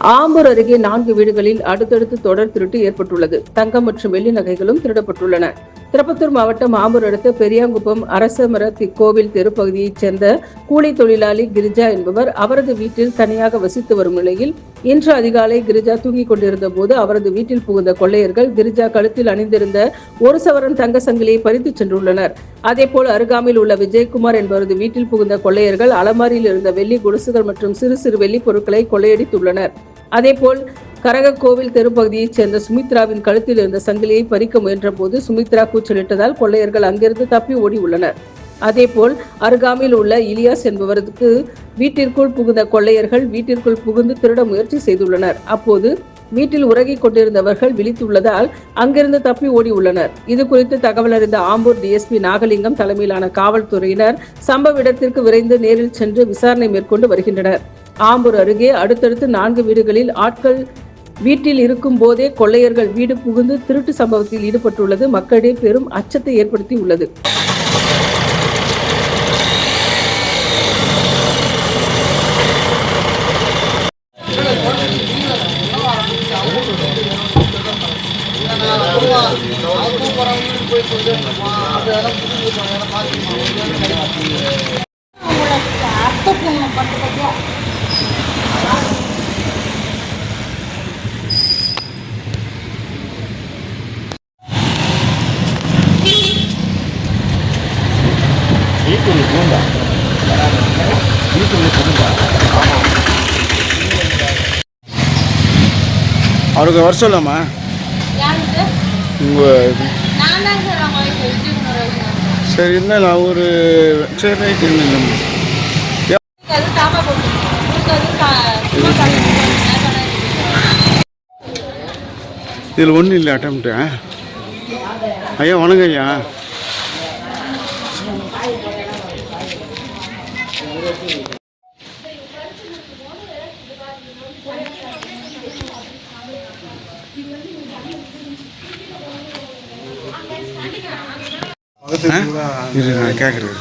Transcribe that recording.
ஆம்பூர் அருகே 4 வீடுகளில் அடுத்தடுத்து தொடர் திருட்டு ஏற்பட்டுள்ளது. தங்கம் மற்றும் வெள்ளி நகைகளும் திருடப்பட்டுள்ளன. திருப்பத்தூர் மாவட்டம் ஆம்பூர் அடுத்த பெரியாங்குப்பம் அரசமர கோவில் தெரு பகுதியைச் சேர்ந்த கூலி தொழிலாளி கிரிஜா என்பவர் அவரது வீட்டில் தனியாக வசித்து வரும் நிலையில் இன்று அதிகாலை கிரிஜா தூங்கிக் கொண்டிருந்த போது அவரது வீட்டில் புகுந்த கொள்ளையர்கள் கிரிஜா கழுத்தில் அணிந்திருந்த 1 சவரன் தங்க சங்கிலியை பறித்து சென்றுள்ளனர். அதேபோல் அருகாமையில் உள்ள விஜயகுமார் என்பவரது வீட்டில் புகுந்த கொள்ளையர்கள் அலமாரியில் இருந்த வெள்ளி கொலுசுகள் மற்றும் சிறு சிறு வெள்ளி பொருட்களை கொள்ளையடித்துள்ளனர். அதேபோல் கரகக்கோவில் தெரு பகுதியைச் சேர்ந்த சுமித்ராவின் கழுத்தில் இருந்த சங்கிலியை பறிக்க முயன்ற போது சுமித்ரா கூச்சலிட்டதால் கொள்ளையர்கள் அங்கிருந்து தப்பி ஓடி உள்ளனர். அதேபோல் அருகாமையில் உள்ள இலியாஸ் என்பவருக்கு வீட்டிற்குள் புகுந்த கொள்ளையர்கள் வீட்டிற்குள் புகுந்து திருட முயற்சி செய்துள்ளனர். அப்போது வீட்டில் உறங்கிக் கொண்டிருந்தவர்கள் விழித்துள்ளதால் அங்கிருந்து தப்பி ஓடி உள்ளனர். இது குறித்து தகவல் அறிந்த ஆம்பூர் டிஎஸ்பி நாகலிங்கம் தலைமையிலான காவல்துறையினர் சம்பவ இடத்திற்கு விரைந்து நேரில் சென்று விசாரணை மேற்கொண்டு வருகின்றனர். ஆம்பூர் அருகே அடுத்தடுத்து 4 வீடுகளில் ஆட்கள் வீட்டில் இருக்கும் போதே கொள்ளையர்கள் வீடு புகுந்து திருட்டு சம்பவத்தில் ஈடுபட்டுள்ளது மக்களிடையே பெரும் அச்சத்தை ஏற்படுத்தி உள்ளது. அவருக்கு வர சொல்லாமா சரி இருந்தாலும் அவரு சரி ரைட்டு இதில் ஒன்றும் இல்லை அட்டம்ப்ட்டு ஐயா வணக்கம் ஐயா இது நான் கேட்குறேன்